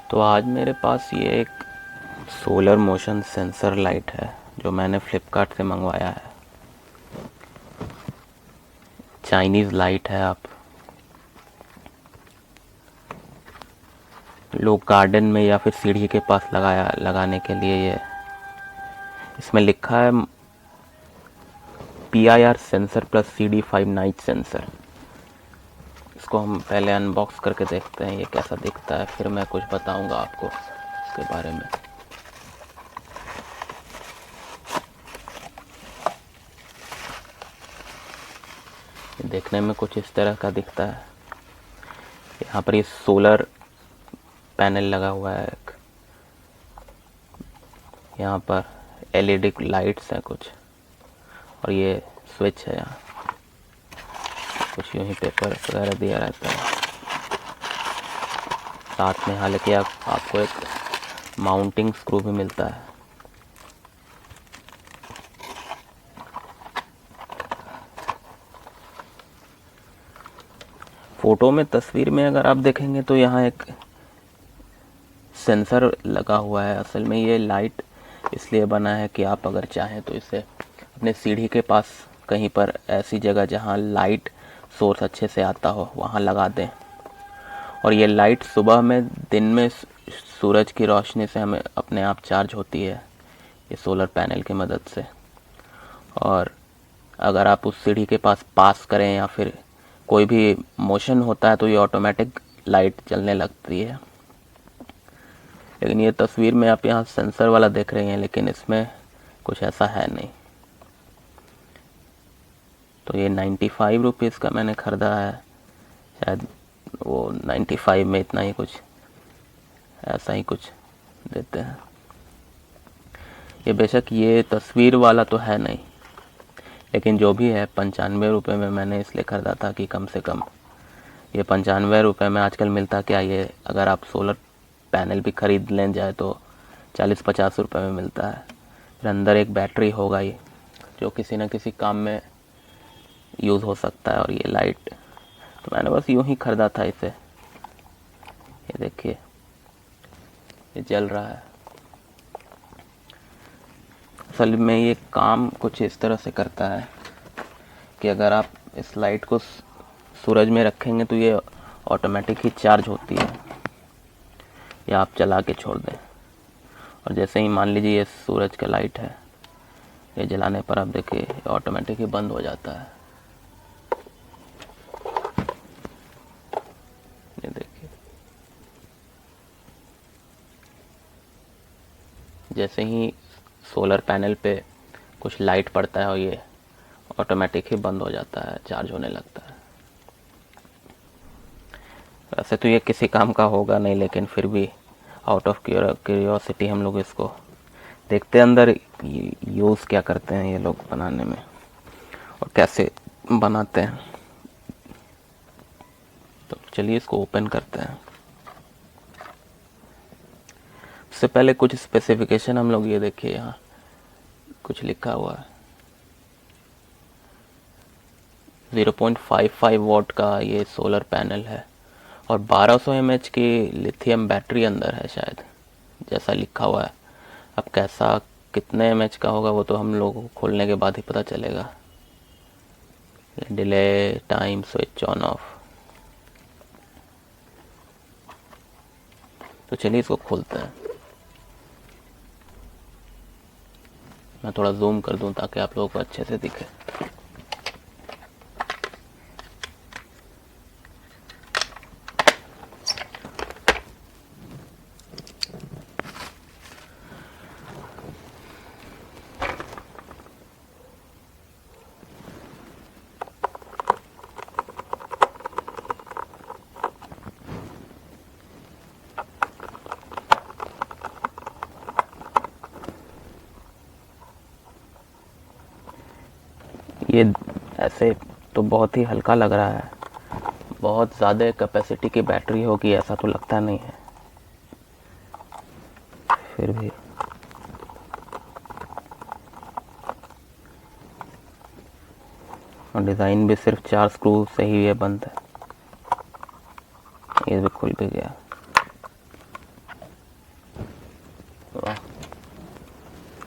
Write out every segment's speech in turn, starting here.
तो आज मेरे पास ये एक सोलर मोशन सेंसर लाइट है जो मैंने फ्लिपकार्ट से मंगवाया है। चाइनीज़ लाइट है। आप लोग गार्डन में या फिर सीढ़ी के पास लगाने के लिए ये इसमें लिखा है PIR sensor plus CD5 night sensor. इसको हम पहले अनबॉक्स करके देखते हैं ये कैसा दिखता है, फिर मैं कुछ बताऊंगा आपको इसके बारे में। देखने में कुछ इस तरह का दिखता है। यहाँ पर ये सोलर पैनल लगा हुआ है एक। यहाँ पर LED लाइट्स हैं कुछ, और ये स्विच है। यहाँ कुछ यूँ ही पेपर वगैरह दिया रहता है साथ में। हालांकि आपको एक माउंटिंग स्क्रू भी मिलता है। फ़ोटो में, तस्वीर में अगर आप देखेंगे तो यहाँ एक सेंसर लगा हुआ है। असल में ये लाइट इसलिए बना है कि आप अगर चाहें तो इसे अपने सीढ़ी के पास कहीं पर ऐसी जगह जहाँ लाइट सोर्स अच्छे से आता हो वहाँ लगा दें। और ये लाइट सुबह में, दिन में सूरज की रोशनी से हमें अपने आप चार्ज होती है ये सोलर पैनल की मदद से। और अगर आप उस सीढ़ी के पास करें या फिर कोई भी मोशन होता है तो ये ऑटोमेटिक लाइट जलने लगती है। लेकिन ये तस्वीर में आप यहाँ सेंसर वाला देख रहे हैं, लेकिन इसमें कुछ ऐसा है नहीं। तो ये 95 रुपीज़ का मैंने ख़रीदा है। शायद वो 95 में इतना ही कुछ, ऐसा ही कुछ देते हैं। ये बेशक ये तस्वीर वाला तो है नहीं, लेकिन जो भी है 95 रुपये में मैंने इसलिए ख़रीदा था कि कम से कम ये 95 रुपये में आजकल मिलता क्या, ये अगर आप सोलर पैनल भी ख़रीद लें जाए तो 40-50 रुपये में मिलता है। फिर अंदर एक बैटरी होगा ही जो किसी न किसी काम में यूज़ हो सकता है। और ये लाइट तो मैंने बस यूँ ही ख़रीदा था इसे। ये देखिए ये जल रहा है। असल में ये काम कुछ इस तरह से करता है कि अगर आप इस लाइट को सूरज में रखेंगे तो ये ऑटोमेटिक ही चार्ज होती है, या आप चला के छोड़ दें। और जैसे ही मान लीजिए ये सूरज का लाइट है, ये जलाने पर आप देखिए ऑटोमेटिक ही बंद हो जाता है। ये देखिए जैसे ही सोलर पैनल पे कुछ लाइट पड़ता है और ये ऑटोमेटिक ही बंद हो जाता है, चार्ज होने लगता है। वैसे तो ये किसी काम का होगा नहीं, लेकिन फिर भी आउट ऑफ क्यूरियोसिटी हम लोग इसको देखते हैं अंदर यूज़ क्या करते हैं ये लोग बनाने में और कैसे बनाते हैं। तो चलिए इसको ओपन करते हैं। उससे पहले कुछ स्पेसिफिकेशन हम लोग ये देखिए, यहाँ कुछ लिखा हुआ है 0.55 वॉट का ये सोलर पैनल है और 1200 mAh की लिथियम बैटरी अंदर है शायद, जैसा लिखा हुआ है। अब कैसा कितने mAh का होगा वो तो हम लोगों को खोलने के बाद ही पता चलेगा। Delay time switch on off. तो चलिए इसको खोलते हैं। मैं थोड़ा जूम कर दूं ताकि आप लोगों को अच्छे से दिखे। ये ऐसे तो बहुत ही हल्का लग रहा है, बहुत ज़्यादा कैपेसिटी की बैटरी होगी ऐसा तो लगता नहीं है। फिर भी और डिज़ाइन भी सिर्फ 4 स्क्रू से ही ये बंद है। ये भी खुल भी गया।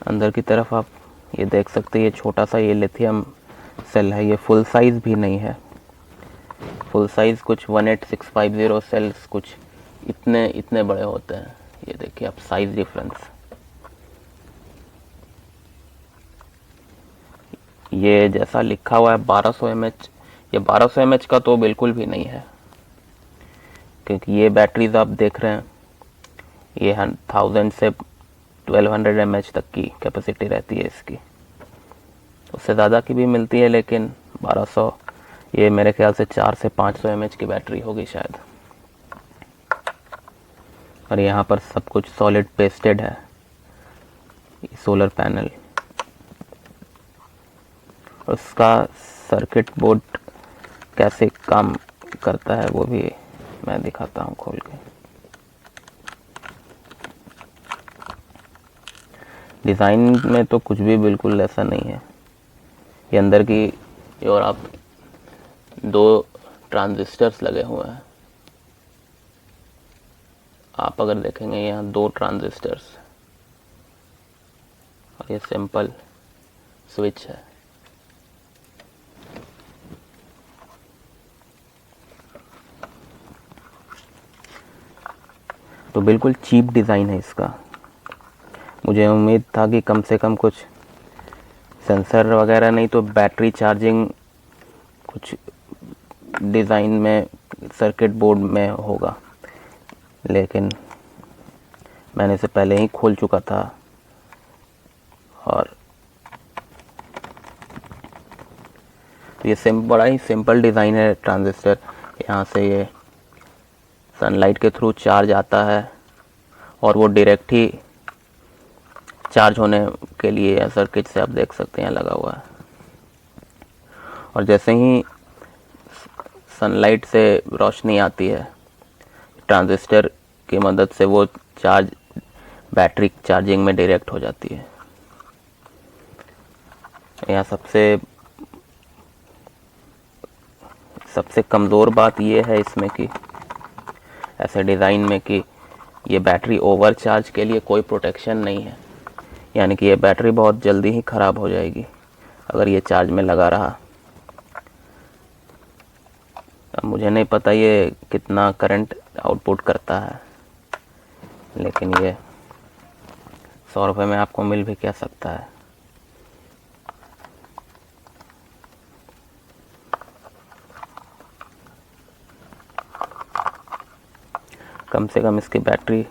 अंदर की तरफ आप ये देख सकते हैं, ये छोटा सा ये लिथियम सेल है, ये फुल साइज़ भी नहीं है। फुल साइज़ कुछ 18650 सेल्स कुछ इतने बड़े होते हैं। ये देखिए आप साइज़ डिफरेंस। ये जैसा लिखा हुआ है 1200 mAh, ये 1200 mAh का तो बिल्कुल भी नहीं है, क्योंकि ये बैटरीज आप देख रहे हैं ये 1000 से 1200 mAh तक की कैपेसिटी रहती है इसकी। उससे ज़्यादा की भी मिलती है, लेकिन 1200 ये मेरे ख्याल से 400 से 500 mAh की बैटरी होगी शायद। और यहाँ पर सब कुछ सॉलिड पेस्टेड है, सोलर पैनल। उसका सर्किट बोर्ड कैसे काम करता है वो भी मैं दिखाता हूँ खोल के। डिज़ाइन में तो कुछ भी बिल्कुल ऐसा नहीं है। ये अंदर की और आप 2 ट्रांजिस्टर्स लगे हुए हैं। आप अगर देखेंगे यहाँ 2 ट्रांजिस्टर्स और ये सिंपल स्विच है। तो बिल्कुल चीप डिज़ाइन है इसका। मुझे उम्मीद था कि कम से कम कुछ सेंसर वगैरह नहीं तो बैटरी चार्जिंग कुछ डिज़ाइन में सर्किट बोर्ड में होगा, लेकिन मैंने इसे पहले ही खोल चुका था। और तो ये बड़ा ही सिंपल डिज़ाइन है ट्रांजिस्टर। यहाँ से ये सनलाइट के थ्रू चार्ज आता है और वो डायरेक्ट ही चार्ज होने के लिए सर्किट से आप देख सकते हैं लगा हुआ है। और जैसे ही सनलाइट से रोशनी आती है ट्रांजिस्टर की मदद से वो चार्ज बैटरी चार्जिंग में डायरेक्ट हो जाती है। यहाँ सबसे कमज़ोर बात ये है इसमें कि ऐसे डिज़ाइन में कि ये बैटरी ओवर चार्ज के लिए कोई प्रोटेक्शन नहीं है, यानी कि ये बैटरी बहुत जल्दी ही ख़राब हो जाएगी अगर ये चार्ज में लगा रहा। अब मुझे नहीं पता ये कितना करंट आउटपुट करता है, लेकिन ये 100 रुपये में आपको मिल भी क्या सकता है। कम से कम इसकी बैटरी